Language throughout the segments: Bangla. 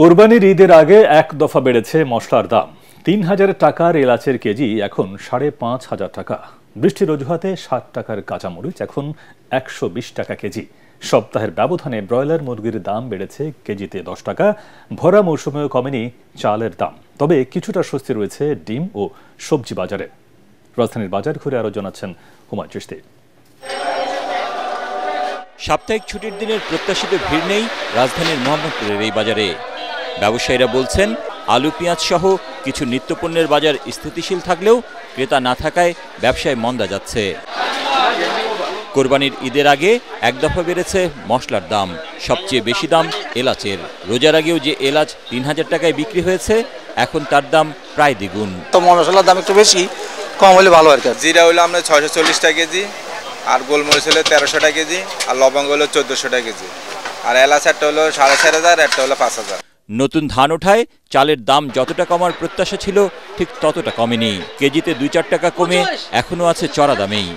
কোরবানির ঈদের আগে এক দফা বেড়েছে মশলার দাম। ৩,০০০ টাকার এলাচের কেজি এখন ৫,৫০০ টাকা। বৃষ্টির অজুহাতে ৬০ টাকার কাঁচামরিচ এখন ১২০ টাকা কেজি। সপ্তাহের ব্যবধানে ব্রয়লার মুরগির দাম বেড়েছে কেজিতে ১০ টাকা। ভরা মৌসুমেও কমেনি চালের দাম। তবে কিছুটা স্বস্তি রয়েছে ডিম ও সবজি বাজারে। রাজধানীর বাজার ঘুরে আরও জানাচ্ছেন হুমায়ুন চিশতি। সাপ্তাহিক ছুটির দিনের প্রত্যাশিত ভিড় নেই রাজধানীর মোহাম্মদপুরের এই বাজারে। ব্যবসায়ীরা বলছেন, আলু পেঁয়াজ সহ কিছু নিত্যপণ্যের বাজার স্থিতিশীল থাকলেও ক্রেতা না থাকায় ব্যবসায় মন্দা যাচ্ছে। কোরবানির ঈদের আগে এক দফা বেড়েছে মশলার দাম। সবচেয়ে বেশি দাম এলাচের। রোজার আগেও যে এলাচ ৩,০০০ টাকায় বিক্রি হয়েছে, এখন তার দাম প্রায় দ্বিগুণ। তো মশলার দাম একটু বেশি, কম হলে ভালো আর কি। জিরা হলো আমরা ৬৪০ টাকা কেজি, আর গোলমরিচ হলো ১৩০০ টাকা কেজি, আর লবঙ্গ হলো ১৪০০ টাকা কেজি, আর এলাচ একটা হলো ৪,৫০০, একটা হলো ৫,০০০। নতুন ধান ওঠায় চালের দাম যতটা কমার প্রত্যাশা ছিল ঠিক ততটা কমেনি। কেজিতে ২-৪ টাকা কমে এখনও আছে চড়া দামেই।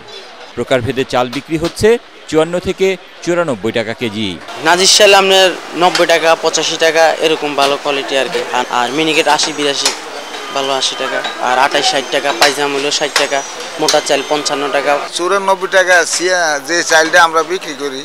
প্রকারভেদে চাল বিক্রি হচ্ছে ৫৪ থেকে ৯৪ টাকা কেজি। নাজির চাল আপনার ৯০ টাকা ৮৫ টাকা এরকম ভালো কোয়ালিটি আর কি। আর মিনিকেট ৮০-৮২ ভালো ৮০ টাকা, আর ২৮-৬০ টাকা। পাইজাম হলো ৬০ টাকা, মোটা চাল ৫৫ টাকা। ৯৪ টাকা যে চালটা আমরা বিক্রি করি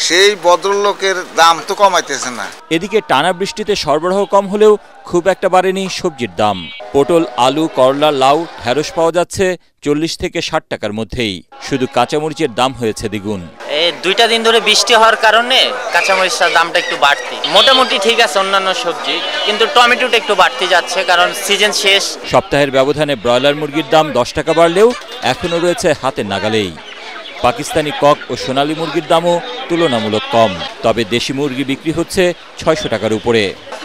সেই ভদ্রলোকের দাম তো কমাইতেছে না। এদিকে টানা বৃষ্টিতে সরবরাহ কম হলেও খুব একটা বাড়েনি সবজির দাম। পটল, আলু, করলা, লাউ, ঢেঁড়স পাওয়া যাচ্ছে ৪০ থেকে ৬০ টাকার মধ্যেই। শুধু কাঁচামরিচের দাম হয়েছে দ্বিগুণ। এই ২টা দিন ধরে বৃষ্টি হওয়ার কারণে কাঁচামরিচের দামটা একটু বাড়তি। মোটামুটি ঠিক আছে অন্যান্য সবজি, কিন্তু টমেটোটা একটু বাড়তি যাচ্ছে কারণ সিজন শেষ। সপ্তাহের ব্যবধানে ব্রয়লার মুরগির দাম ১০ টাকা বাড়লেও এখনও রয়েছে হাতের নাগালেই। পাকিস্তানি কক ও সোনালী মুরগির দামও তুলনামূলক কম। তবে দেশি মুরগি বিক্রি হচ্ছে ৬০০ টাকার উপরে।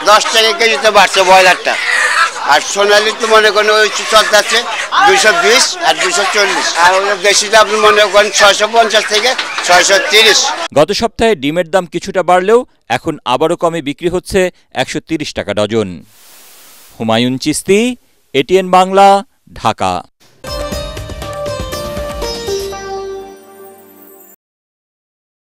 ১০ টাকা কেজিতে বাড়ছে ব্রয়লারটা, আর সোনালি তো মনে করেন ওই চলতেছে ২২০ আর ২৪০, আর দেশিটা আপনি মনে করেন ৬৫০ থেকে ৬৩০। গত সপ্তাহে ডিমের দাম কিছুটা বাড়লেও এখন আবারও কমে বিক্রি হচ্ছে ১৩০ টাকা ডজন। হুমায়ুন চিশতি, এটিএন বাংলা, ঢাকা।